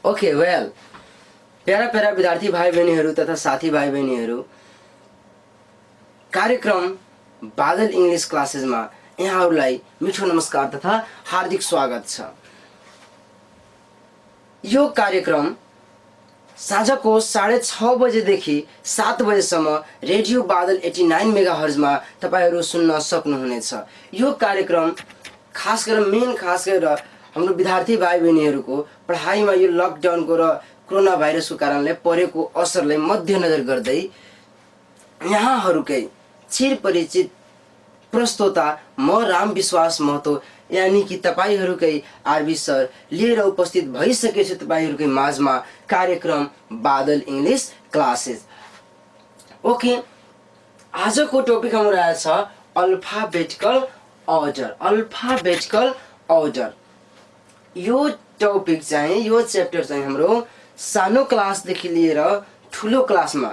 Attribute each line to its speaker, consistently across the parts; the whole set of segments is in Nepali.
Speaker 1: ओके वेल, प्यारा प्यारा विद्यार्थी भाइ बहिनीहरू तथा साथी भाइ बहिनीहरू, कार्यक्रम बादल इंग्लिश क्लासेसमा यहाँहरूलाई मिठो नमस्कार तथा हार्दिक स्वागत छ। यो कार्यक्रम साँझको 6:30 बजेदेखि 7 बजेसम्म रेडियो बादल 89 मेगाहर्जमा तपाईहरू सुन्न सक्नुहुनेछ। यो कार्यक्रम खास गरेर हाम्रो विद्यार्थी भाइ बहिनीहरूको पढाइमा यो लकडाउनको र कोरोना भाइरसको कारणले परेको असरलाई मध्यनजर गर्दै यहाँहरूकै चिरपरिचित प्रस्तोता म राम विश्वास महतो यानी कि तपाईहरूकै आरबी सर लिएर उपस्थित भइसकेको छु तपाईहरूकै माझमा कार्यक्रम बादल इंग्लिश क्लासेस। ओके, आजको टपिक हाम्रो रहेछ अल्फाबेटिकल अर्डर। यो टपिक चाहिँ यो च्याप्टर चाहिँ हाम्रो सानो क्लासदेखि लिएर ठुलो क्लासमा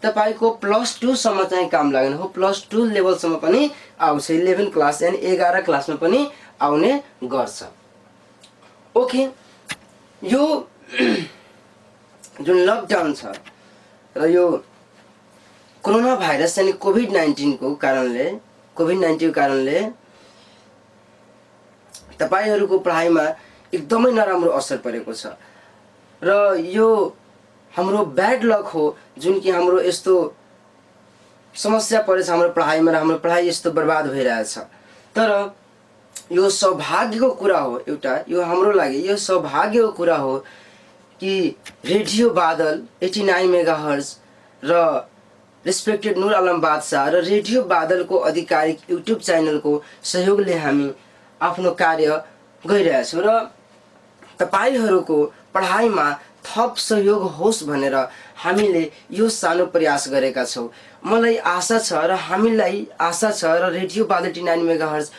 Speaker 1: तपाईको +2 सम्म चाहिँ काम लाग्ने हो। +2 लेभलसम्म पनि आउँछ, 11 क्लास यानी 11 क्लासमा पनि आउने गर्छ। ओके, यो जुन लकडाउन छ र यो कोरोना भाइरस यानी कोभिड-19 को कारणले तपाईहरूको पढाइमा एकदमै नराम्रो असर परेको छ र यो हाम्रो ब्याड लक हो जुन कि हाम्रो यस्तो समस्या परेछ हाम्रो पढाइमा र हाम्रो पढाइ यस्तो बर्बाद भइरहेछ। तर यो सौभाग्यको कुरा हो, यो हाम्रो लागि यो सौभाग्यको कुरा हो कि रेडियो बादल 89 मेगाहर्ज र रेस्पेक्टेड नूर आलम बादशाह र रेडियो बादलको आधिकारिक युट्युब च्यानलको सहयोगले हामी आफ्नो कार्य गरिरहेछौँ र तपाईहरूको पढाइमा थप सहयोग होस् भनेर हामीले यो सानो प्रयास गरेका छौँ। मलाई आशा छ र हामीलाई आशा छ र रेडियो बादल 89 मेगाहर्ज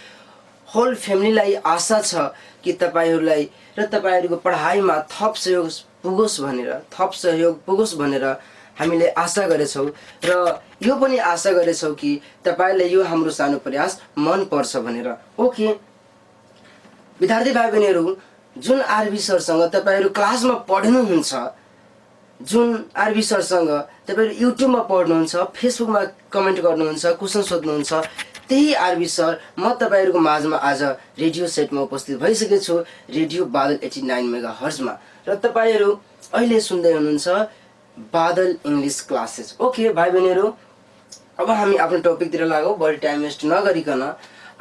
Speaker 1: होल फ्यामिलीलाई आशा छ कि तपाईहरूलाई र तपाईहरूको पढाइमा थप सहयोग पुगोस् भनेर हामीले आशा गरेछौँ र यो पनि आशा गरेछौँ कि तपाईलाई यो हाम्रो सानो प्रयास मन पर्छ भनेर। ओके, विद्यार्थी भाइ बहिनीहरू, जुन आरबी सरसँग तपाईहरू क्लासमा पढ्नुहुन्छ, जुन आरबी सरसँग तपाईहरू युट्युबमा पढ्नुहुन्छ, फेसबुकमा कमेन्ट गर्नुहुन्छ, क्वेसन सोध्नुहुन्छ, त्यही आरबी सर म तपाईहरूको माझमा आज रेडियो सेटमा उपस्थित भइसकेको छु रेडियो बादल 89 मेगाहर्जमा र तपाईहरू अहिले सुन्दै हुनुहुन्छ बादल इंग्लिश क्लासेस। ओके भाइ बहिनीहरू, अब हामी आफ्नो टपिकतिर लागौँ बढी टाइम वेस्ट नगरिकन।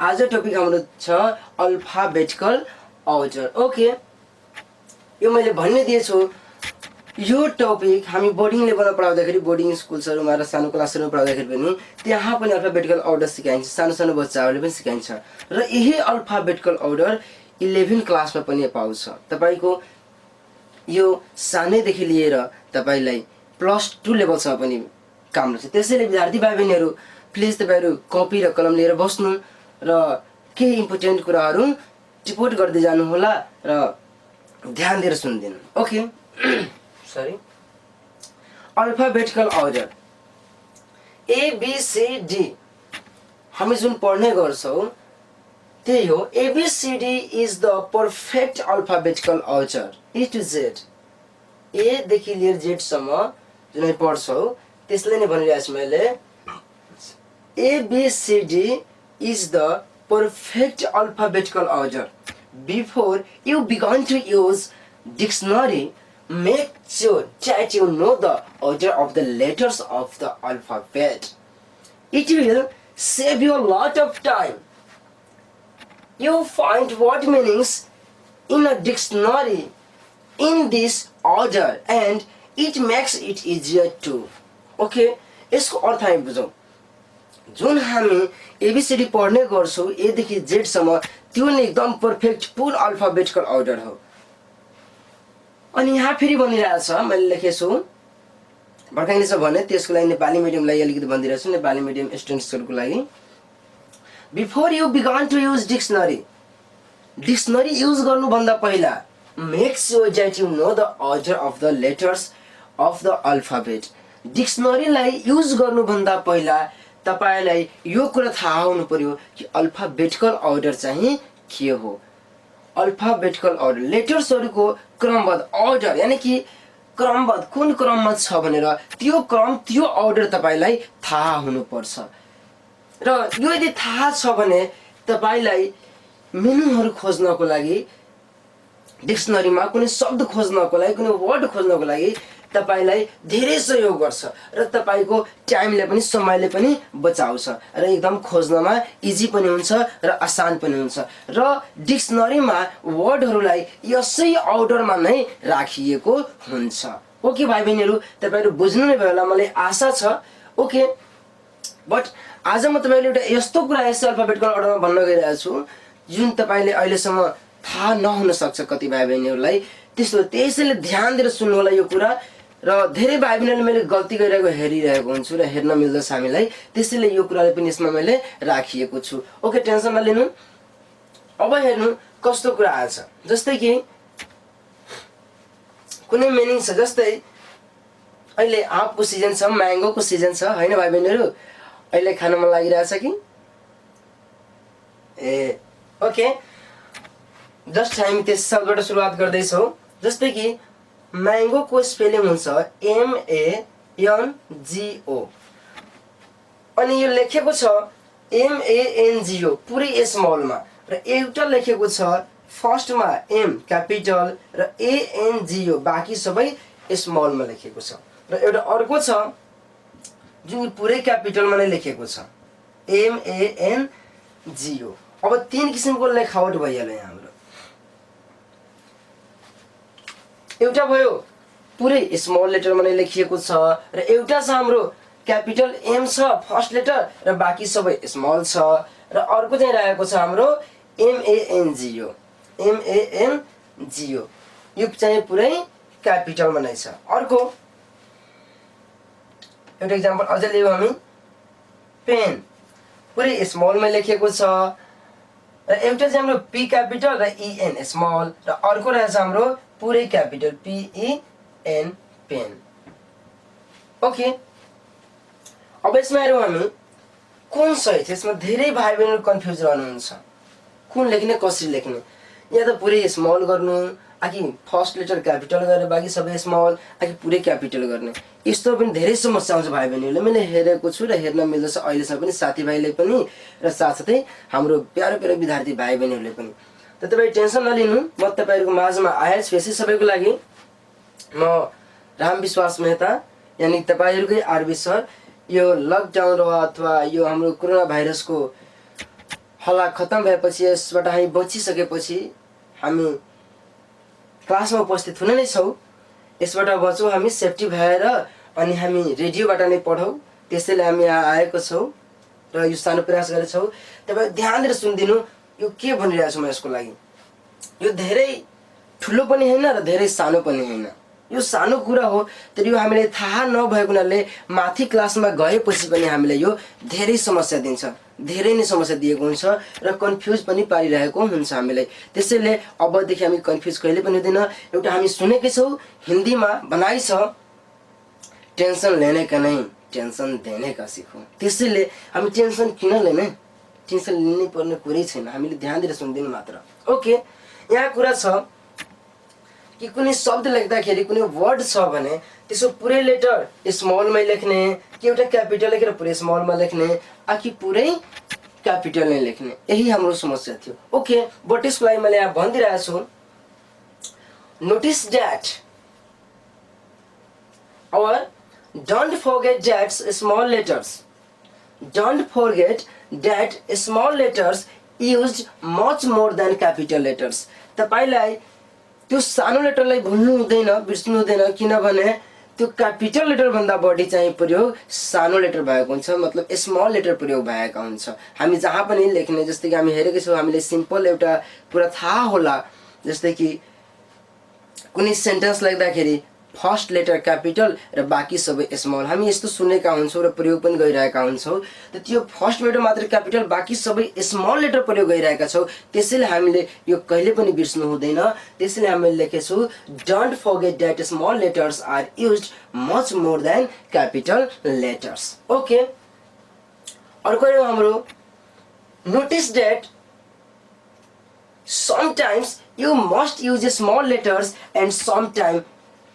Speaker 1: आज टपिक हाम्रो छ अल्फाबेटिकल अर्डर। ओके, यो मैले भन्ने दिएछु, यो टपिक हामी बोर्डिङ लेभलमा पढाउँदाखेरि बोर्डिङ स्कुल्सहरूमा र सानो क्लासहरूमा पढाउँदाखेरि पनि त्यहाँ पनि अल्फाबेटिकल अर्डर सिकाइन्छ, सानो बच्चाहरूले पनि सिकाइन्छ र यही अल्फाबेटिकल अर्डर 11 क्लासमा पनि पाउँछ। तपाईको यो सानैदेखि लिएर तपाईलाई +2 लेभलसम्म पनि काम लाग्छ। त्यसैले विद्यार्थी भाइ बहिनीहरू प्लिज तपाईहरू कपी र कलम लिएर बस्नु र केही इम्पोर्टेन्ट कुराहरू टिपोट गर्दै जानु होला र ध्यान दिएर सुनिदिनु। Okay, sorry, alphabetical order ABCD हामी जुन पढ्ने गर्छौँ त्यही हो। ABCD is the perfect alphabetical order A to Z, A देखि लिएर Z सम्म जुन हामी पढ्छौँ त्यसले नै भनिरहेको छु मैले। ABCD is the perfect alphabetical order. Before you begin to use dictionary, make sure that you know the order of the letters of the alphabet. It will save you a lot of time. You find word meanings in a dictionary in this order and it makes it easier too. Okay, यसको अर्थ हामी बुझौँ। जुन हामी एबीसीडी पढ्ने गर्छौँ A देखि Z सम्म त्यो नै एकदम पर्फेक्ट फुल अल्फाबेटिकल अर्डर हो। अनि यहाँ फेरि भनिरहेको छ, मैले लेखेछु भर्खरै छ भने त्यसको लागि नेपाली मिडियमलाई अलिकति भनिदिरहेको छु, नेपाली मिडियम स्टुडेन्ट्सहरूको लागि। Before you begin to use dictionary use गर्नुभन्दा पहिला make sure that you know the order of the letters of the alphabet. डिक्सनरीलाई युज गर्नुभन्दा पहिला तपाईलाई यो कुरा थाहा हुनु पर्यो कि अल्फाबेटिकल अर्डर चाहिँ के हो। अल्फाबेटिकल अर्डर, लेटर्सहरूको क्रमबद्ध अर्डर, यानि कि क्रमबद्ध कुन क्रममा छ भनेर त्यो क्रम त्यो अर्डर तपाईँलाई थाहा हुनुपर्छ। र यो यदि थाहा छ भने तपाईँलाई मिनिङहरू खोज्नको लागि, डिक्सनरीमा कुनै शब्द खोज्नको लागि, कुनै वर्ड खोज्नको लागि तपाईँलाई धेरै सहयोग गर्छ र तपाईँको टाइमले पनि समयले पनि बचाउँछ र एकदम खोज्नमा इजी पनि हुन्छ र आसान पनि हुन्छ। र डिक्सनरीमा वर्डहरूलाई यसै अर्डरमा नै राखिएको हुन्छ। ओके भाइ बहिनीहरू, तपाईँहरू बुझ्नु नै भयो होला, मलाई आशा छ। ओके, बट आज म तपाईँले एउटा यस्तो कुरा यसै अल्फाबेटिकल अर्डरमा भन्न गइरहेको छु जुन तपाईँले अहिलेसम्म थाहा नहुन सक्छ कति भाइ बहिनीहरूलाई। त्यसैले ध्यान दिएर सुन्नु होला यो कुरा। र धेरै भाइ बहिनीहरूले मैले गल्ती गरिरहेको हेरिरहेको हुन्छु र हेर्न मिल्दछ हामीलाई, त्यसैले यो कुराले पनि यसमा मैले राखिएको छु। ओके, टेन्सन नलिनु। अब हेर्नु कस्तो कुरा आएछ, जस्तै कि कुनै मिनिङ छ, जस्तै अहिले आँपको सिजन छ, म्याङ्गोको सिजन छ, होइन भाइ बहिनीहरू? अहिले खान मन लागिरहेछ कि? ए ओके, जस्ट हामी त्यस शब्दबाट सुरुवात गर्दैछौँ। जस्तै कि म्याङ्गोको स्पेलिङ हुन्छ MANGO, अनि यो लेखेको छ MANGO पुरै स्मलमा, र एउटा लेखेको छ फर्स्टमा M क्यापिटल र ANGO बाँकी सबै स्मलमा लेखेको छ, र एउटा अर्को छ जुन पुरै क्यापिटलमा नै लेखेको छ MANGO। अब 3 किसिमको लेखावट भइहाल्यो यहाँ हाम्रो। एउटा भयो पुरै स्मल लेटरमा नै लेखिएको छ, र एउटा छ हाम्रो क्यापिटल M छ फर्स्ट लेटर र बाँकी सबै स्मल छ, र अर्को चाहिँ रहेको छ हाम्रो MANGO। यो चाहिँ पुरै क्यापिटलमा नै छ। अर्को एउटा इक्जाम्पल अझै लियौँ हामी, पेन पुरै स्मलमा लेखेको छ, र एउटा चाहिँ हाम्रो P क्यापिटल र EN स्मल, र अर्को रहेछ हाम्रो पुरै क्यापिटल PEN पेन। ओके, अब यसमा हेरौँ हामी कुन सही छ। यसमा धेरै भाइ बहिनीहरू कन्फ्युज रहनुहुन्छ, कुन लेख्ने कसरी लेख्ने, या त पुरै स्मल गर्नु, आकि फर्स्ट लेटर क्यापिटल गरेर बाँकी सबै स्मल, आकि पुरै क्यापिटल गर्ने। यस्तो पनि धेरै समस्या आउँछ भाइ बहिनीहरूले, मैले हेरेको छु र हेर्न मिल्दछ अहिलेसम्म पनि साथीभाइले पनि, र साथसाथै हाम्रो प्यारो प्यारो विद्यार्थी भाइ बहिनीहरूले पनि। त तपाईँ टेन्सन नलिनु, म तपाईँहरूको माझमा आएछु यसै सबैको लागि। म रामविश्वास मेहता, यानि तपाईँहरूकै आरबी सर। यो लकडाउन र अथवा यो हाम्रो कोरोना भाइरसको हल्ला खत्तम भएपछि, यसबाट हामी बचिसकेपछि हामी क्लासमा उपस्थित हुने नै छौँ। यसबाट बचौँ हामी सेफ्टी भएर, अनि हामी रेडियोबाट नै पढौँ, त्यसैले हामी यहाँ आएको छौँ र यो सानो प्रयास गरेछौँ। तपाईँ ध्यान दिएर सुनिदिनु, यो के भनिरहेको छु म यसको लागि। यो धेरै ठुलो पनि होइन र धेरै सानो पनि होइन, यो सानो कुरा हो, तर यो हामीले थाहा नभएको हुनाले माथि क्लासमा गएपछि पनि हामीलाई यो धेरै समस्या दिन्छ, धेरै नै समस्या दिएको हुन्छ र कन्फ्युज पनि पारिरहेको हुन्छ हामीलाई। त्यसैले अबदेखि हामी कन्फ्युज कहिले पनि हुँदैन। एउटा हामी सुनेकै छौँ, हिन्दीमा भनाइ छ, टेन्सन लेने का नहीं टेन्सन देने का सिखो। त्यसैले हामी टेन्सन किन लिने, टेन्सन लिनै पर्ने कुरै छैन, हामीले ध्यान दिएर सुनिदिनु मात्र। ओके, यहाँ कुरा छ कि कुनै शब्द लेख्दाखेरि, कुनै वर्ड छ भने त्यसको पुरै लेटर स्मलमै लेख्ने, कि एउटा क्यापिटल लेखेर पुरै स्मलमा लेख्ने, आकि पुरै क्यापिटल नै लेख्ने, यही हाम्रो समस्या थियो। ओके, बट यसको लागि मैले यहाँ भनिदिइरहेको छु, notice that or don't forget that small letters, don't forget that small letters used much more than capital letters। तपाईलाई त्यो सानो लेटरलाई भुल्नु हुँदैन, बिर्सनु हुँदैन, किनभने त्यो क्यापिटल लेटर भन्दा बढी चाहिँ प्रयोग सानो लेटर भएको हुन्छ, मतलब स्मल लेटर प्रयोग भएका हुन्छ। हामी जहाँ पनि लेख्ने, जस्तै कि हामी हेरेकै छौँ, हामीले सिम्पल एउटा कुरा थाहा होला, जस्तै कि कुनै सेन्टेन्स लेख्दाखेरि फर्स्ट लेटर क्यापिटल र बाँकी सबै स्मल, हामी यस्तो सुनेका हुन्छौँ र प्रयोग पनि गरिरहेका हुन्छौँ। त त्यो फर्स्ट लेटर मात्र क्यापिटल, बाँकी सबै स्मल लेटर प्रयोग गरिरहेका छौँ, त्यसैले हामीले यो कहिले पनि बिर्स्नु हुँदैन। त्यसैले हामीले लेखेछौँ, don't forget that small letters are used much more than capital letters. Okay, अर्को हाम्रो notice that sometimes you must use small letters and sometimes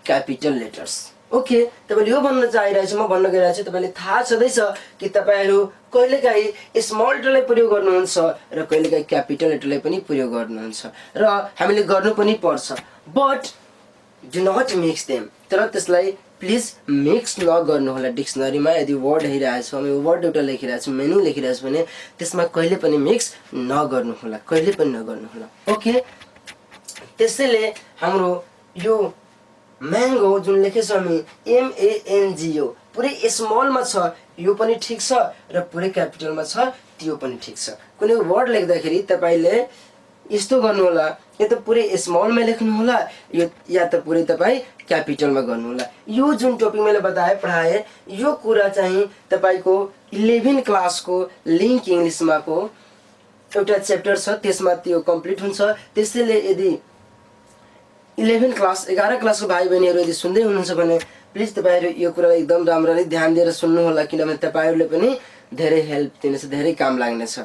Speaker 1: capital letters. Okay, तपाईँले यो भन्न चाहिरहेछ, म भन्न गइरहेको छु, तपाईँले थाहा छँदैछ कि तपाईँहरू कहिलेकाहीँ स्मल लेटरलाई प्रयोग गर्नुहुन्छ र कहिलेकाहीँ क्यापिटल लेटरलाई पनि प्रयोग गर्नुहुन्छ र हामीले गर्नु पनि पर्छ, but do not mix them. तर त्यसलाई प्लिज मिक्स नगर्नुहोला। डिक्सनरीमा यदि वर्ड हेरिरहेको छु, हामी वर्ड एउटा लेखिरहेको छु, मेन्यु लेखिरहेको छु भने त्यसमा कहिले पनि मिक्स नगर्नुहोला, कहिले पनि नगर्नुहोला। ओके, त्यसैले हाम्रो यो म्याङ्गो जुन लेखेछ हामी MANGO पुरै स्मलमा छ, यो पनि ठिक छ र पुरै क्यापिटलमा छ, त्यो पनि ठिक छ। कुनै वर्ड लेख्दाखेरि तपाईँले यस्तो गर्नुहोला, या त पुरै स्मलमा लेख्नुहोला या त पुरै तपाईँ क्यापिटलमा गर्नुहोला। यो जुन टपिक मैले पढाएँ यो कुरा चाहिँ तपाईँको 11 क्लासको लिङ्क इङ्ग्लिसमाको एउटा च्याप्टर छ, त्यसमा त्यो कम्प्लिट हुन्छ। त्यसैले यदि 11 क्लासको भाइ बहिनीहरू यदि सुन्दै हुनुहुन्छ भने प्लिज तपाईँहरू यो कुरालाई एकदम राम्ररी ध्यान दिएर सुन्नुहोला, किनभने तपाईँहरूले पनि धेरै हेल्प दिनेछ, धेरै काम लाग्नेछ।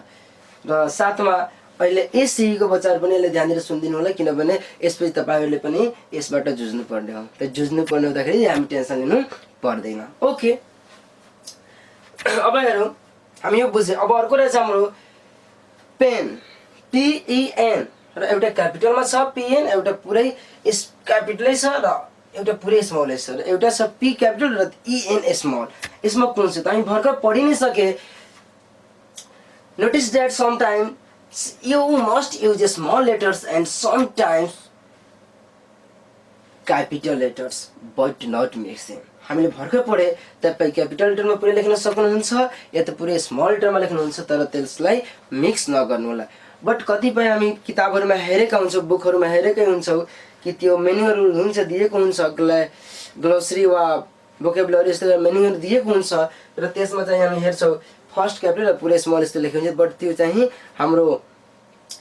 Speaker 1: र साथमा अहिले एससीको बच्चाहरू पनि यसले ध्यान दिएर सुनिदिनु होला, किनभने यसपछि तपाईँहरूले पनि यसबाट जुझ्नु पर्ने हो। त जुझ्नु पर्ने हुँदाखेरि हामी टेन्सन लिनु पर्दैन। ओके, अब हेरौँ, हामी यो बुझ्यौँ। अब अर्को रहेछ हाम्रो पेन, PEN र एउटा क्यापिटलमा छ PN, एउटा पुरै क्यापिटलै छ र एउटा पुरै स्मलै छ, र एउटा छ P क्यापिटल र EN स्मल। यसमा कुन छ त हामी भर्खर पढि नै सके। Notice that sometimes you must use small letters and sometimes capital letters but not mix them। हामीले भर्खर पढे तपाईँ क्यापिटल लेटरमा पुरै लेख्न सक्नुहुन्छ या त पुरै स्मल लेटरमा लेख्नुहुन्छ, तर त्यसलाई मिक्स नगर्नुहोला। बट कतिपय हामी किताबहरूमा हेरेका हुन्छौँ, बुकहरूमा हेरेकै हुन्छौँ कि त्यो मेन्युहरू हुन्छ, दिएको हुन्छ, ग्लोसरी वा भोकेबुलरी यस्तो मेन्युहरू दिएको हुन्छ र त्यसमा चाहिँ हामी हेर्छौँ फर्स्ट क्यापिटल र पुरै स्मल यस्तो लेखेको हुन्छ, बट त्यो चाहिँ हाम्रो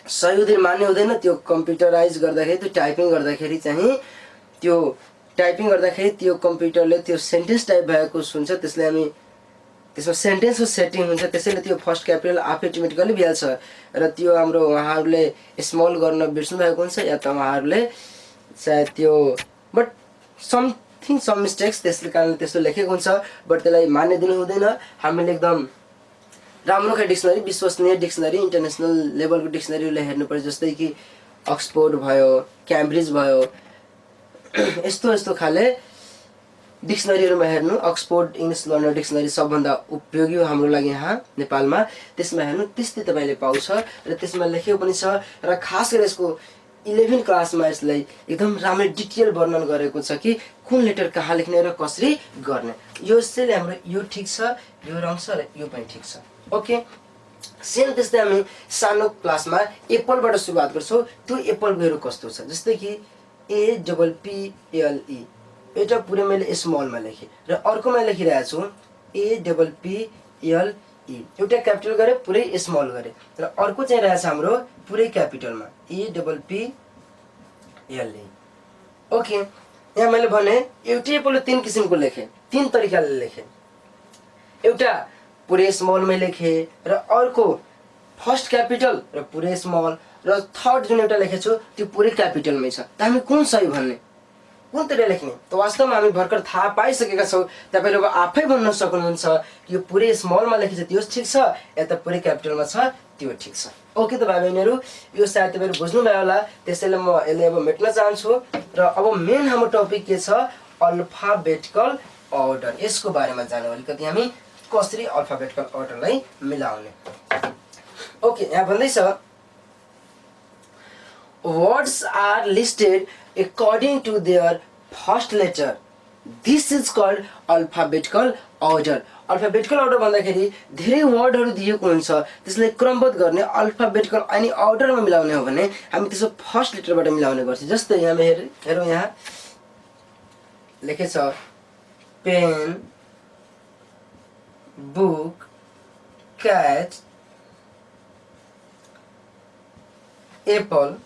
Speaker 1: सही हुँदैन, मान्य हुँदैन। त्यो कम्प्युटराइज गर्दाखेरि, त्यो टाइपिङ गर्दाखेरि चाहिँ त्यो कम्प्युटरले त्यो सेन्टेन्स टाइप भएको हुन्छ, त्यसले हामी त्यसमा सेन्टेन्सको सेटिङ हुन्छ, त्यसैले त्यो फर्स्ट क्यापिटल आफै अटोमेटिकली भइहाल्छ र त्यो हाम्रो उहाँहरूले स्मल गर्न बिर्स्नु भएको हुन्छ या त उहाँहरूले सायद त्यो बट सम मिस्टेक्स त्यसले कारणले त्यस्तो लेखेको हुन्छ, बट त्यसलाई मान्य दिनु हुँदैन। हामीले एकदम राम्रो खाले डिक्सनरी, विश्वसनीय डिक्सनरी, इन्टरनेसनल लेभलको डिक्सनरीहरूलाई हेर्नुपर्छ, जस्तै कि अक्सफोर्ड भयो, क्याम्ब्रिज भयो, यस्तो खाले डिक्सनरीहरूमा हेर्नु। अक्सफोर्ड इङ्ग्लिस लर्नर डिक्सनरी सबभन्दा उपयोगी हो हाम्रो लागि यहाँ नेपालमा, त्यसमा हेर्नु, त्यस्तै तपाईँले पाउँछ र त्यसमा लेखेको पनि छ। र खास गरी यसको 11 क्लासमा यसलाई एकदम राम्रो डिटेल वर्णन गरेको छ कि कुन लेटर कहाँ लेख्ने र कसरी गर्ने। यो यसैले हाम्रो यो ठिक छ, यो रङ छ र यो पनि ठिक छ। ओके, सेम त्यस्तै हामी सानो क्लासमा एप्पलबाट सुरुवात गर्छौँ। त्यो एप्पलको कस्तो छ, जस्तै कि APPLE, एउटा पुरै मैले स्मलमा लेखेँ र अर्कोमा लेखिरहेको छु APPLE, एउटा क्यापिटल गरेँ, पुरै स्मल गरेँ, र अर्को चाहिँ रहेछ हाम्रो पुरै क्यापिटलमा APPLE। ओके, यहाँ मैले भने एउटै एप्पल 3 किसिमको लेखेँ, 3 तरिकाले लेखेँ। एउटा पुरै स्मलमै लेखेँ र अर्को फर्स्ट क्यापिटल र पुरै स्मल, र थर्ड जुन एउटा लेखेको छु त्यो पुरै क्यापिटलमै छ। त हामी कुन सही भन्ने, कुन तरिका लेख्ने, त वास्तवमा हामी भर्खर थाहा पाइसकेका छौँ। तपाईँले अब आफै भन्न सक्नुहुन्छ कि यो पुरै स्मलमा लेखेको छ त्यो ठिक छ या त पुरै क्यापिटलमा छ त्यो ठिक छ। ओके त भाइ बहिनीहरू, यो सायद तपाईँहरू बुझ्नुभयो होला, त्यसैले म यसले अब मेट्न चाहन्छु। र अब मेन हाम्रो टपिक के छ, अल्फाबेटिकल अर्डर। यसको बारेमा जानु अलिकति हामी कसरी अल्फाबेटिकल अर्डरलाई मिलाउने। ओके, यहाँ भन्दैछ words are listed according to their first letter. This is called alphabetical order. Alphabetical order भन्दाखेरि धेरै वर्डहरू दिएको हुन्छ, त्यसलाई क्रमबद्ध गर्ने अल्फाबेटिकल अनि अर्डरमा मिलाउने हो भने हामी त्यसको फर्स्ट लेटरबाट मिलाउने गर्छौँ। जस्तै यहाँ हेरौँ, यहाँ लेखेछ pen, book, cat, apple,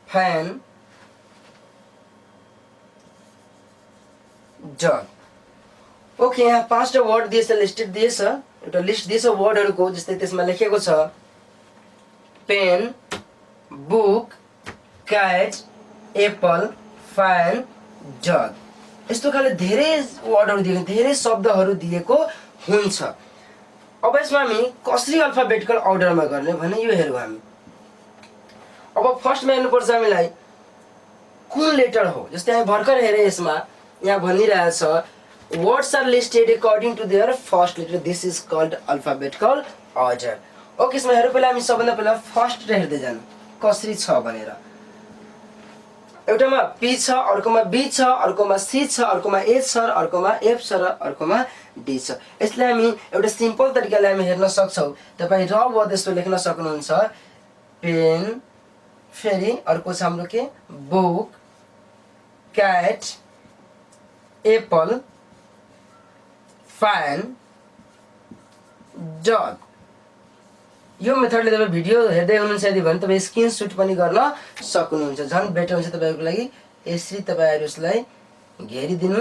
Speaker 1: fan, dog। Okay, यहाँ 5टा वर्ड दिएछ, लिस्टेड दिएछ, एउटा लिस्ट दिएछ वर्डहरूको, जस्तै त्यसमा लेखेको छ pen, book, cat, apple, fan, dog. यस्तो खाले धेरै वर्डहरू दिएको, धेरै शब्दहरू दिएको हुन्छ। अब यसमा हामी कसरी अल्फाबेटिकल अर्डरमा गर्ने भने यो हेरौँ हामी। अब फर्स्टमा हेर्नुपर्छ हामीलाई कुन लेटर हो। जस्तै हामी भर्खर हेरे यसमा यहाँ भनिरहेछ words are listed according to their first letter, this is called alphabetical order. Okay, यसमा हेरौँ पहिला हामी सबभन्दा पहिला फर्स्ट हेर्दै जानु कसरी छ भनेर। एउटामा पी छ, अर्कोमा बी छ, अर्कोमा सी छ, अर्कोमा ए छ, अर्कोमा एफ छ र अर्कोमा डी छ। यसलाई हामी एउटा सिम्पल तरिकाले हामी हेर्न सक्छौँ। तपाईँ र व यस्तो लेख्न सक्नुहुन्छ। पेन, फेरि अर्को छ हाम्रो के बुक, क्याट, एप्पल, फ्यान, डग। यो मेथडले तपाईँ भिडियो हेर्दै हुनुहुन्छ यदि भने तपाईँ स्क्रिनसट पनि गर्न सक्नुहुन्छ। झन् बेटर हुन्छ तपाईँको लागि। यसरी तपाईँहरू यसलाई घेरिदिनु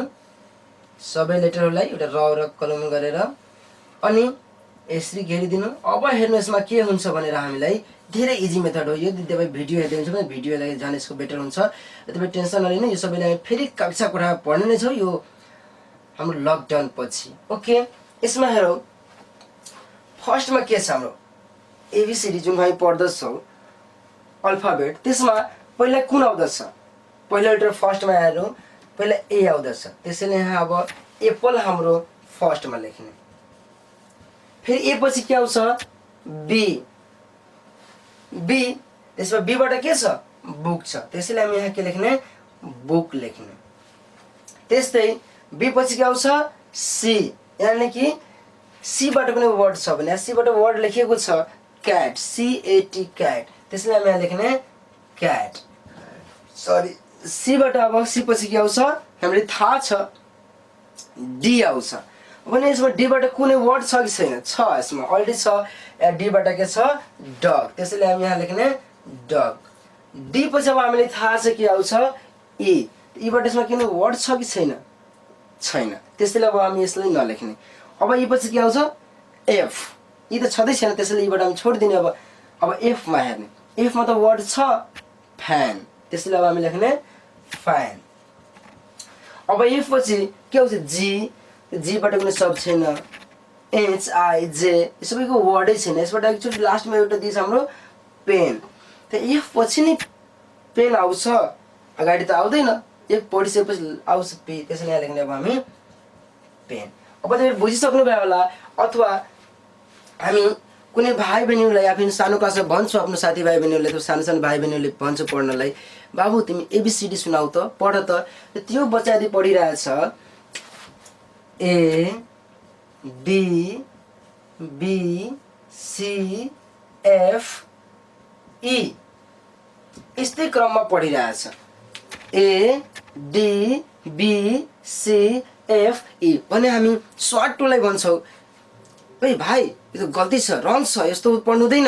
Speaker 1: सबै लेटरहरूलाई एउटा र कलम गरेर, अनि यसरी घेरिदिनु। अब हेर्नु यसमा के हुन्छ भनेर हामीलाई धेरै इजी मेथड हो यो। यदि तपाईँ भिडियो हेर्दै हुन्छ भने भिडियोलाई झन् यसको बेटर हुन्छ। तपाईँ टेन्सन नलिनु, यो सबैलाई हामी फेरि कक्षा कोठामा पढ्ने नै छौँ यो हाम्रो लकडाउन पछि। ओके, यसमा हेरौँ फर्स्टमा के छ हाम्रो एबीसीडी जुन हामी पढ्दछौँ अल्फाबेट, त्यसमा पहिला कुन आउँदछ? पहिलो लेटर फर्स्टमा हेरौँ, पहिला ए आउँदछ। त्यसैले यहाँ अब एप्पल हाम्रो फर्स्टमा लेख्ने। फेरि ए पछि के आउँछ? बी, बी, त्यसमा बीबाट के छ? बुक छ। त्यसैले हामी यहाँ के लेख्ने? बुक लेख्ने। त्यस्तै बी पछि के आउँछ? सी, यानि कि सीबाट कुनै वर्ड छ भने सीबाट वर्ड लेखिएको छ क्याट, सीएटी क्याट। त्यसैले हामी यहाँ लेख्ने क्याट। सरी, सीबाट अब सी पछि के आउँछ हामीलाई थाहा छ, डी आउँछ। भने यसमा डीबाट कुनै वर्ड छ कि छैन? छ, यसमा अलरेडी छ। डीबाट के छ? डग। त्यसैले हामी यहाँ लेख्ने डग। डी पछि अब हामीलाई थाहा छ के आउँछ? ई। ईबाट यसमा कुनै वर्ड छ कि छैन? छैन। त्यसैले अब हामी यसलाई नलेख्ने। अब ई पछि के आउँछ? एफ। यी त छँदै छैन, त्यसैले यीबाट हामी छोडिदिने। अब एफमा हेर्ने। एफमा त वर्ड छ फ्यान, त्यसैले अब हामी लेख्ने फ्यान। अब एफ पछि के आउँछ? जी, जीबाट कुनै शब्द छैन। एच, आई, जे, यो सबैको वर्डै छैन। यसबाट एकचोटि लास्टमा एउटा दिन्छ हाम्रो पेन। त एफ पछि नै पेन आउँछ, अगाडि त आउँदैन। एफ पढिसकेपछि आउँछ पी, त्यसैले यहाँ लेख्ने अब हामी पेन। अब तपाईँ बुझिसक्नु भयो होला। अथवा हामी कुनै भाइ बहिनीलाई आफै सानो क्लासमा भन्छौँ आफ्नो साथीभाइ बहिनीहरूलाई, त्यो सानो सानो भाइ बहिनीहरूले भन्छ पढ्नलाई, बाबु तिमी एबिसिडी सुनाऊ त, पढ त। त्यो बच्चा यदि पढिरहेछ A B B C F E, यस्तै क्रममा पढिरहेछ A D B C F E भने हामी सर्ट टुलाई भन्छौँ ए भाइ यो त गल्ती छ, रङ छ, यस्तो पढ्नु हुँदैन।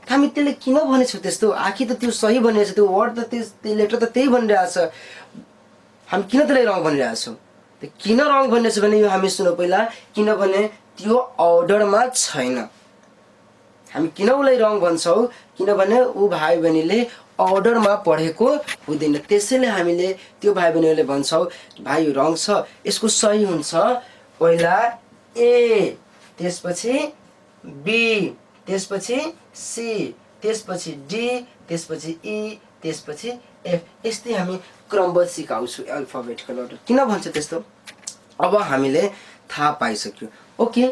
Speaker 1: हामी त्यसले किन भनेछौँ त्यस्तो? आखिर त त्यो सही भनिरहेछ, त्यो वर्ड त त्यो लेटर त त्यही भनिरहेछ, हामी किन त्यसलाई रङ भनिरहेछौँ? त्यो किन रङ भनिरहेछ भने यो हामी सुनौँ पहिला। किनभने त्यो अर्डरमा छैन। हामी किन उसलाई रङ भन्छौँ? किनभने ऊ भाइ बहिनीले अर्डरमा पढेको हुँदैन। त्यसैले हामीले त्यो भाइ बहिनीहरूले भन्छौँ भाइ यो रङ छ, यसको सही हुन्छ पहिला ए, त्यसपछि बी, त्यसपछि सी, त्यसपछि डी, त्यसपछि ई, त्यसपछि एफ। यस्तै हामी क्रमबद्ध सिकाउँछौँ अल्फाबेटिकल अर्डर। किन भन्छ त्यस्तो? अब हामीले थाहा पाइसक्यो। ओके,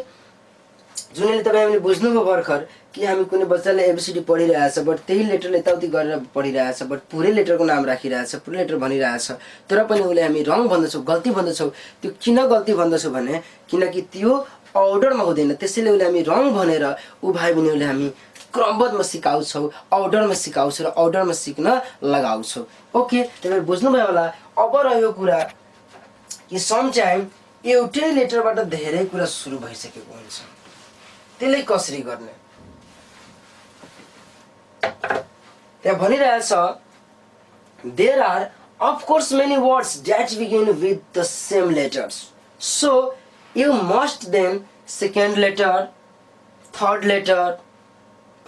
Speaker 1: जुनले तपाईँ हामीले बुझ्नुभयो भर्खर कि हामी कुनै बच्चाले एबिसिडी पढिरहेछ बट त्यही लेटरले यताउति गरेर पढिरहेछ, बट पुरै लेटरको नाम राखिरहेछ, पुरै लेटर भनिरहेछ, तर पनि उसले हामी रङ भन्दछौँ, गल्ती भन्दछौँ। त्यो किन गल्ती भन्दछौँ भने किनकि त्यो अर्डरमा हुँदैन। त्यसैले उसले हामी रङ भनेर ऊ भाइ बहिनीहरूले हामी क्रमबद्धमा सिकाउँछौँ, अर्डरमा सिकाउँछौँ र अर्डरमा सिक्न लगाउँछौँ। ओके, तपाईँ बुझ्नुभयो होला। अब रह्यो कुरा कि समटाइम एउटै लेटरबाट धेरै कुरा सुरु भइसकेको हुन्छ, त्यसलाई कसरी गर्ने? त्यहाँ भनिरहेछ there are of course many words that begin with the same letters, so you must then second letter, third letter,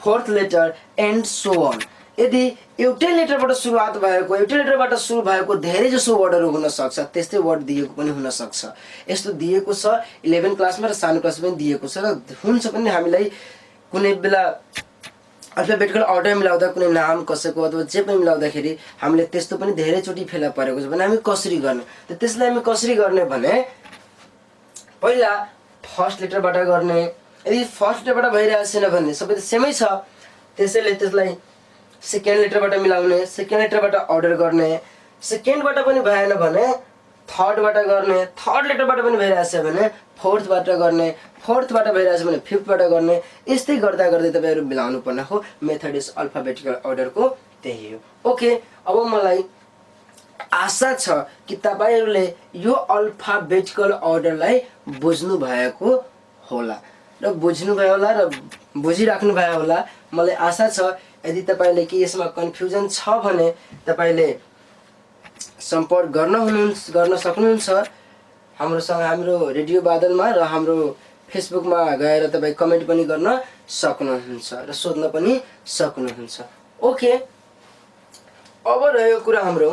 Speaker 1: fourth letter and so on. यदि एउटै लेटरबाट सुरुवात भएको, एउटै लेटरबाट सुरु भएको धेरै जसो वर्डहरू हुन सक्छ, त्यस्तै वर्ड दिएको पनि हुन सक्छ। यस्तो दिएको छ 11 क्लासमा र सानो क्लासमा पनि दिएको छ र हुन्छ पनि हामीलाई कुनै बेला अल्फाबेटिकल अर्डर मिलाउँदा कुनै नाम कसैको अथवा जे पनि मिलाउँदाखेरि हामीले त्यस्तो पनि धेरैचोटि फेला परेको छ भने हामी कसरी गर्ने, त त्यसलाई हामी कसरी गर्ने भने पहिला फर्स्ट लेटरबाट गर्ने। यदि फर्स्ट लेटरबाट भइरहेको छैन भने सबै त सेमै छ, त्यसैले त्यसलाई सेकेन्ड लेटरबाट मिलाउने, सेकेन्ड लेटरबाट अर्डर गर्ने, सेकेन्डबाट पनि भएन भने थर्डबाट गर्ने, थर्ड लेटरबाट पनि भइरहेको छ भने फोर्थबाट गर्ने, फोर्थबाट भइरहेको छ भने फिफ्थबाट गर्ने। यस्तै गर्दा गर्दै तपाईँहरू मिलाउनु पर्ने हो। मेथड इज अल्फाबेटिकल अर्डरको त्यही हो। ओके, अब मलाई आशा छ कि तपाईँहरूले यो अल्फाबेटिकल अर्डरलाई बुझ्नु भएको होला र बुझ्नुभयो होला र बुझिराख्नु भयो होला। मलाई आशा छ यदि तपाईँले कि यसमा कन्फ्युजन छ भने तपाईँले सम्पर्क गर्न सक्नुहुन्छ हाम्रोसँग, हाम्रो रेडियो बादलमा र हाम्रो फेसबुकमा गएर तपाईँ कमेन्ट पनि गर्न सक्नुहुन्छ र सोध्न पनि सक्नुहुन्छ। ओके, अब रह्यो कुरा हाम्रो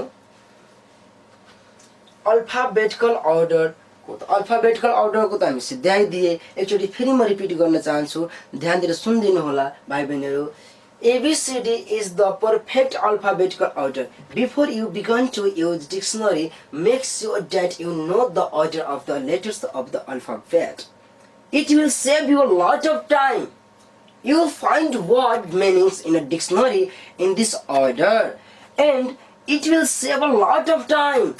Speaker 1: अल्फाबेटिकल अर्डरको। अल्फाबेटिकल अर्डरको त हामी सिधै आइदिए, एकचोटि फेरि म रिपिट गर्न चाहन्छु, ध्यान दिएर सुनिदिनु होला भाइ बहिनीहरू। ABCD is the perfect alphabetical order. Before you begin to use dictionary, make sure that you know the order of the letters of the alphabet. It will save you a lot of time. You will find word meanings in a dictionary in this order, and it will save a lot of time.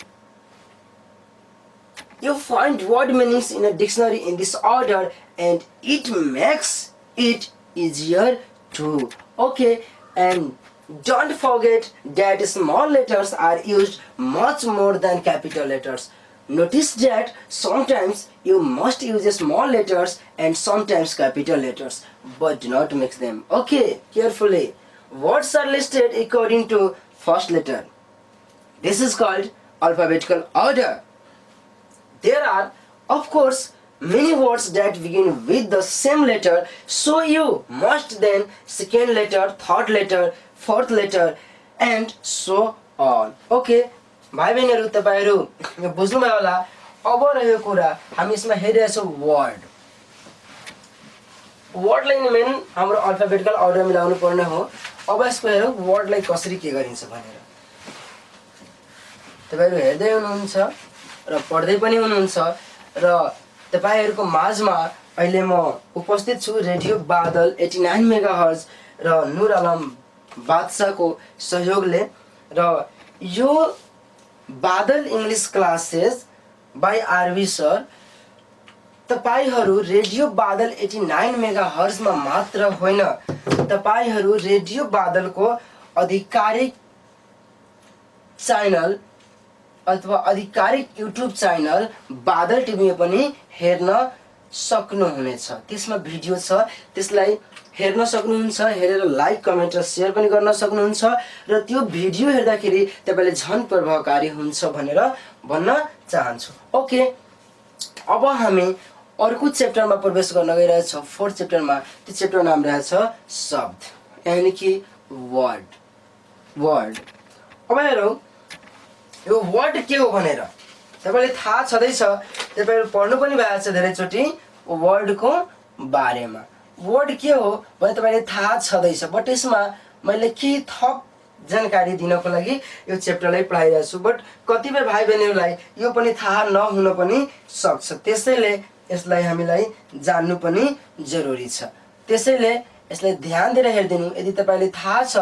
Speaker 1: You find word meanings in a dictionary in this order, and it makes it easier too. Okay, and don't forget that small letters are used much more than capital letters. Notice that sometimes you must use small letters and sometimes capital letters, but do not mix them. Okay, carefully. Words are listed according to first letter. This is called alphabetical order. There are, of course, many words that begin with the same letter, so you must then second letter, third letter, fourth letter, and so on. Okay, भाइ बहिनीहरू तपाईहरू बुझ्नुभयो होला। अब रह्यो कुरा हामी यसमा हेरिरहेछौँ वर्ड। वर्डलाई नि मेन हाम्रो अल्फाबेटिकल अर्डर मिलाउनु पर्ने हो। अब यसको हेरौँ वर्डलाई कसरी के गरिन्छ भनेर। तपाईहरू हेर्दै हुनुहुन्छ र पढ्दै पनि हुनुहुन्छ र तपाईहरूको माझमा अहिले म उपस्थित छु रेडियो बादल 89 मेगाहर्ज र नुर आलम बादशाहको सहयोगले। र यो Badal English classes by RB sir तपाईहरू रेडियो बादल 89 मेगाहर्जमा मात्र होइन, तपाईहरू रेडियो बादलको आधिकारिक च्यानल अथवा आधिकारिक युट्युब च्यानल बादल टिभीमा पनि हेर्न सक्नुहुनेछ। त्यसमा भिडियो छ, त्यसलाई हेर्न सक्नुहुन्छ। हेरेर लाइक कमेन्ट र सेयर पनि गर्न सक्नुहुन्छ र त्यो भिडियो हेर्दाखेरि तपाईले झन् प्रभावकारी हुन्छ भनेर भन्न चाहन्छु। ओके, अब हामी अर्को च्याप्टरमा प्रवेश गर्न गइरहेछौँ, फोर्थ च्याप्टरमा। त्यो च्याप्टर नाम रहेछ शब्द, यानी कि वर्ड। वर्ड अब हेरौँ यो वर्ड के हो भनेर। तपाईलाई थाहा छँदैछ, तपाईहरु पढ्नु पनि भएको छ धेरैचोटि वर्डको बारेमा। वर्ड के हो भने तपाईलाई थाहा छँदैछ, बट यसमा मैले के थप जानकारी दिनको लागि यो च्याप्टरलाई पढाइरहेको छु। बट कतिपय भाइ बहिनीहरूलाई यो पनि थाहा नहुन पनि सक्छ, त्यसैले यसलाई हामीलाई जान्नु पनि जरुरी छ। त्यसैले यसलाई ध्यान दिएर हेर्दिनु। यदि तपाईलाई थाहा छ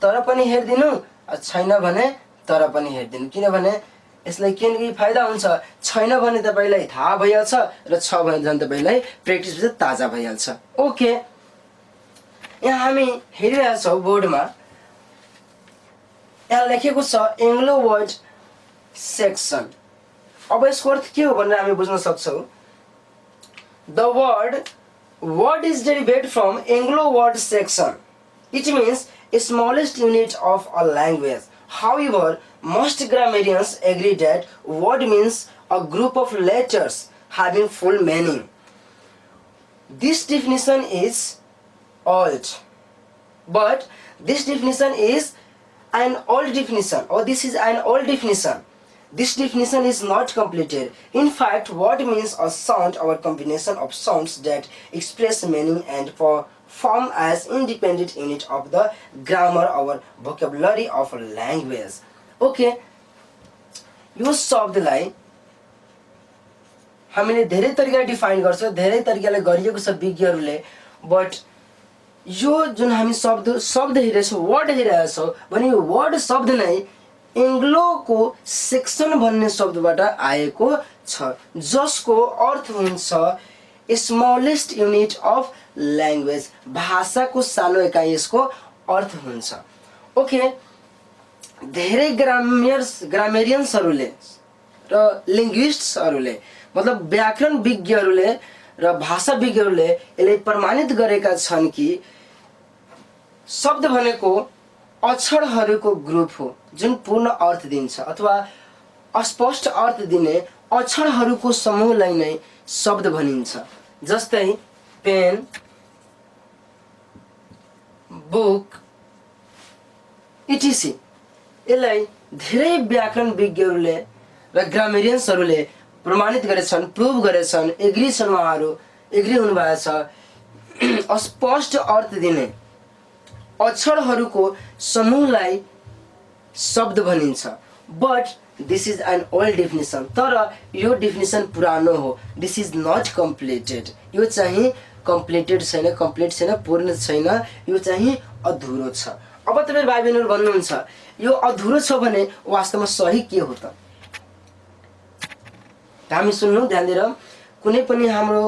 Speaker 1: तर पनि हेर्दिनु, छैन भने तर पनि हेर्दिनु, किनभने यसलाई के फाइदा हुन्छ। छैन भने तपाईलाई थाहा भइहाल्छ र छ भने झन् तपाईलाई प्र्याक्टिस पछि ताजा भइहाल्छ। ओके, यहाँ हामी हेरिरहेछौँ बोर्डमा, यहाँ लेखेको छ एङ्ग्लो वर्ड सेक्सन। अब यसको अर्थ के हो भनेर हामी बुझ्न सक्छौँ। The word is derived from Anglo word Saxon. It means smallest unit of a language. However, most grammarians agree that word means a group of letters having full meaning. This definition is old. But this definition is an old definition, or this is an old definition. This definition is not completed. In fact, word means a sound or combination of sounds that express meaning and form as independent unit of the grammar or vocabulary of a language. Okay, यो शब्दलाई हामीले धेरै तरिकाले डिफाइन गर्छौँ, धेरै तरिकाले गरिएको छ विज्ञहरूले। बट यो जुन हामी शब्द हेरेछौँ, वर्ड हेरेछौँ भने यो वर्ड शब्द नै एङ्ग्लोको सेक्सन भन्ने शब्दबाट आएको छ, जसको अर्थ हुन्छ स्मलेस्ट युनिट अफ ल्याङ्ग्वेज, भाषाको सानो एकाइ यसको अर्थ हुन्छ। ओके, धेरै ग्रामेरियन्सहरूले र लिङ्ग्विस्ट्सहरूले मतलब व्याकरण विज्ञहरूले र भाषा विज्ञहरूले यसले प्रमाणित गरेका छन् कि शब्द भनेको अक्षरहरूको ग्रुप हो जुन पूर्ण अर्थ दिन्छ अथवा अस्पष्ट अर्थ दिने अक्षरहरूको समूहलाई नै शब्द भनिन्छ। जस्तै पेन, बुक इटिसी। यसलाई धेरै व्याकरण विज्ञहरूले र ग्रामेरियन्सहरूले प्रमाणित गरेछन्, प्रुभ गरेछन्, एग्री छन्, उहाँहरू एग्री हुनुभएको छ। अस्पष्ट अर्थ दिने अक्षरहरूको समूहलाई शब्द भनिन्छ। But this is an old definition, तर यो डेफिनेसन पुरानो हो। दिस इज नट कम्प्लिटेड, यो चाहिँ कम्प्लिटेड छैन, कम्प्लिट छैन, पूर्ण छैन, यो चाहिँ अधुरो छ। अब तपाईँ भाइ बहिनीहरू भन्नुहुन्छ यो अधुरो छ भने वास्तवमा सही के हो त? हामी सुन्नु ध्यान दिएर, कुनै पनि हाम्रो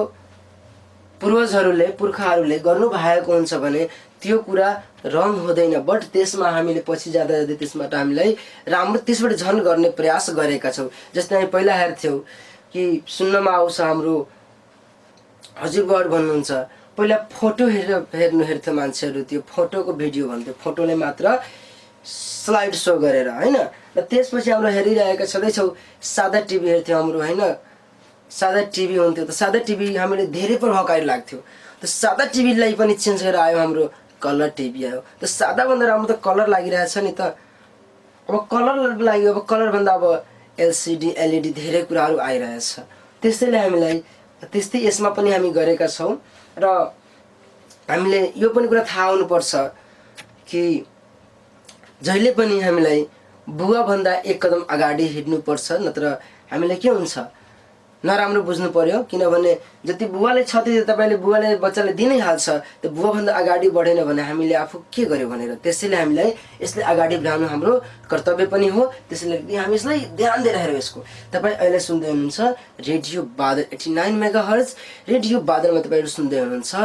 Speaker 1: पूर्वजहरूले पुर्खाहरूले गर्नु भएको हुन्छ भने त्यो कुरा रङ हुँदैन। बट त्यसमा हामीले पछि जाँदा जाँदै त्यसबाट हामीलाई राम्रो त्यसबाट झन् गर्ने प्रयास गरेका छौँ। जस्तै हामी पहिला हेर्थ्यौँ कि सुन्नमा आउँछ हाम्रो हजुरबुवा भन्नुहुन्छ पहिला फोटो हेर्थ्यो मान्छेहरू, त्यो फोटोको भिडियो भन्थ्यो, फोटोले मात्र स्लाइड शो गरेर होइन। र त्यसपछि हाम्रो हेरिरहेका छँदैछौँ सादा टिभी हेर्थ्यौँ हाम्रो होइन, सादा टिभी हुन्थ्यो। त सादा टिभी हामीले धेरै प्रभावकारी लाग्थ्यो। त सादा टिभीलाई पनि चेन्ज गरेर आयो हाम्रो कलर टिभी आयो। त सादाभन्दा राम्रो त कलर लागिरहेछ नि त। अब कलर लाग्यो, अब कलरभन्दा अब एलसिडी एलइडी धेरै कुराहरू आइरहेछ। त्यसैले हामीलाई त्यस्तै यसमा पनि हामी गरेका छौँ। र हामीले यो पनि कुरा थाहा हुनुपर्छ कि जहिले पनि हामीलाई बुवाभन्दा एक कदम अगाडि हिँड्नुपर्छ, नत्र हामीलाई के हुन्छ नराम्रो बुझ्नु पर्यो। किनभने जति बुवाले छ त्यति तपाईँले बुवाले बच्चाले दिनै हाल्छ। त्यो बुवाभन्दा अगाडि बढेन भने हामीले आफू के गर्यो भनेर। त्यसैले हामीलाई यसले अगाडि बढाउनु हाम्रो कर्तव्य पनि हो। त्यसैले हामी यसलाई ध्यान दिएर हेरौँ। यसको तपाईँ अहिले सुन्दै हुनुहुन्छ रेडियो बादल 89 मेगाहर्ज। रेडियो बादलमा तपाईँहरू सुन्दै हुनुहुन्छ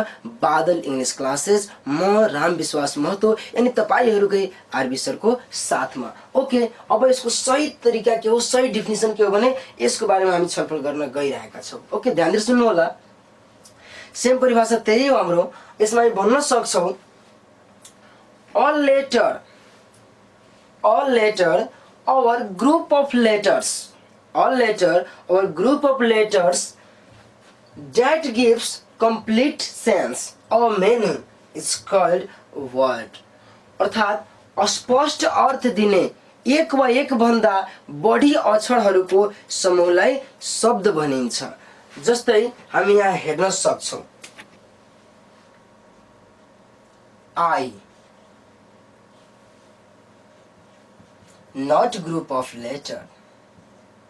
Speaker 1: बादल इङ्ग्लिस क्लासेस। म राम विश्वास महतो यानि तपाईँहरूकै आरबी सरको साथमा। ओके, अब यसको सही तरिका के हो, सही डेफिनेसन के हो भने यसको बारेमा हामी छलफल गर्न गइरहेका छौँ। ओके, ध्यान दिएर सुन्नु होला। सेम परिभाषा त्यही हो हाम्रो। यसमा हामी भन्न सक्छौँ all letter or group of letters, all letter or group of letters that gives complete sense or meaning is called word। अर्थात् अस्पष्ट अर्थ दिने एक वा एक भन्दा बढी अक्षरहरूको समूहलाई शब्द भनिन्छ। जस्तै हामी यहाँ हेर्न सक्छौँ I, not group of letter,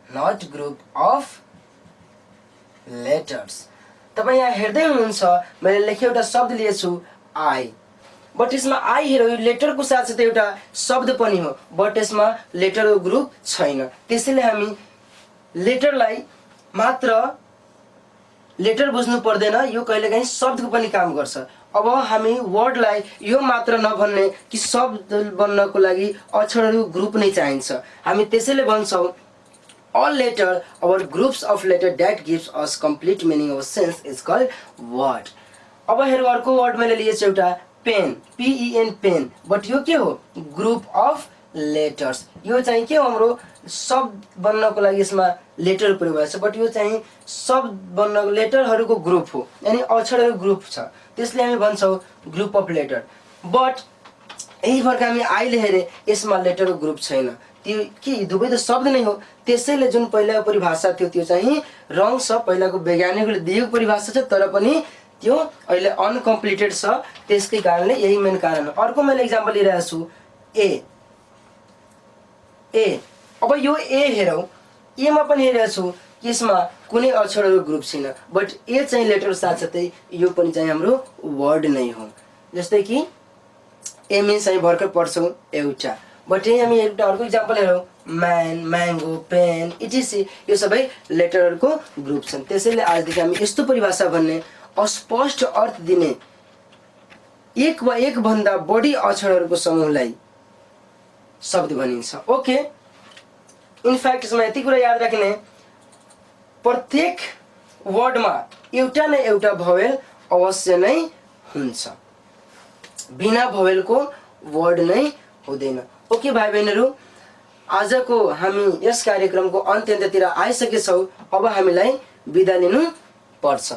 Speaker 1: not group of letters। तपाईँ यहाँ हेर्दै हुनुहुन्छ मैले लेखेँ एउटा शब्द लिएछु आई। बट यसमा आई हेरौँ यो लेटरको साथसाथै एउटा शब्द पनि हो। बट यसमा लेटरको ग्रुप छैन। त्यसैले हामी लेटरलाई मात्र लेटर बुझ्नु पर्दैन, यो कहिलेकाहीँ शब्दको पनि काम गर्छ। अब हामी वर्डलाई यो मात्र नभन्ने कि शब्द बन्नको लागि अक्षरहरू ग्रुप नै चाहिन्छ। हामी त्यसैले भन्छौँ all letter or groups of letter that gives us complete meaning or sense is called word। अब हेरौँ अर्को वर्ड मैले लिएछु एउटा पेन, PEN पेन। बट यो के हो ग्रुप अफ लेटर्स। यो चाहिँ के हो हाम्रो शब्द बन्नको लागि यसमा लेटर प्रयोग भएको छ। बट यो चाहिँ शब्द बन्नको लेटरहरूको ग्रुप हो, यानि अक्षरहरूको ग्रुप छ। त्यसले हामी भन्छौँ ग्रुप अफ लेटर। बट यही प्रकार हामी अहिले हेरे यसमा लेटरको ग्रुप छैन, त्यो कि दुवै त शब्द नै हो। त्यसैले जुन पहिलाको परिभाषा थियो त्यो चाहिँ रङ छ, पहिलाको वैज्ञानिकले दिएको परिभाषा छ, तर पनि त्यो अहिले अनकम्प्लिटेड छ। त्यसकै कारणले यही मेन कारण हो। अर्को मैले इक्जाम्पल लिइरहेको छु, ए। अब यो ए हेरौँ, एमा पनि हेरेको छु कि यसमा कुनै अक्षरहरूको ग्रुप छैन, बट ए चाहिँ लेटर साथसाथै यो पनि चाहिँ हाम्रो वर्ड नै हो। जस्तै कि ए मिन्स हामी भर्खर पढ्छौँ एउटा, बट यही हामी एउटा अर्को इक्जाम्पल हेरौँ, म्यान, म्याङ्गो, पेन, इटिसी, यो सबै लेटरहरूको ग्रुप छन्। त्यसैले आजदेखि हामी यस्तो परिभाषा भन्ने अस्पष्ट अर्थ दिने एक वा एकभन्दा बढी अक्षरहरूको समूहलाई शब्द भनिन्छ। ओके, इनफ्याक्ट यसमा यति कुरा याद राख्ने, प्रत्येक वर्डमा एउटा न एउटा भवेल अवश्य नै हुन्छ, बिना भवेलको वर्ड नै हुँदैन। ओके भाइ बहिनीहरू, आजको हामी यस कार्यक्रमको अन्त्यतिर आइसकेछौँ। अब हामीलाई बिदा लिनु पर्छ।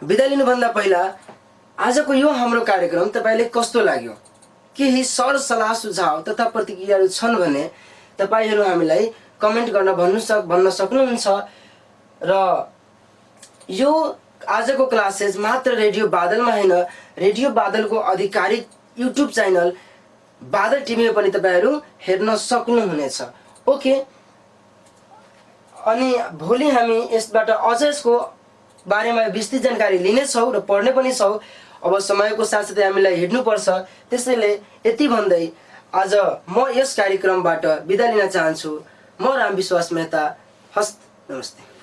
Speaker 1: बिदा लिनुभन्दा पहिला आजको यो हाम्रो कार्यक्रम तपाईँले कस्तो लाग्यो, केही सरसल्लाह सुझाव तथा प्रतिक्रियाहरू छन् भने तपाईँहरू हामीलाई कमेन्ट गर्न भन्न सक्नुहुन्छ। र यो आजको क्लासेस मात्र रेडियो बादलमा होइन, रेडियो बादलको आधिकारिक युट्युब च्यानल बादल टिभीमा पनि तपाईँहरू हेर्न सक्नुहुनेछ। ओके, अनि भोलि हामी यसबाट अझ यसको बारेमा विस्तृत जानकारी लिनेछौँ र पढ्ने पनि छौँ। अब समयको साथसाथै हामीलाई हिँड्नुपर्छ। त्यसैले यति भन्दै आज म यस कार्यक्रमबाट बिदा लिन चाहन्छु। म रामविश्वास मेहता। हस्त, नमस्ते।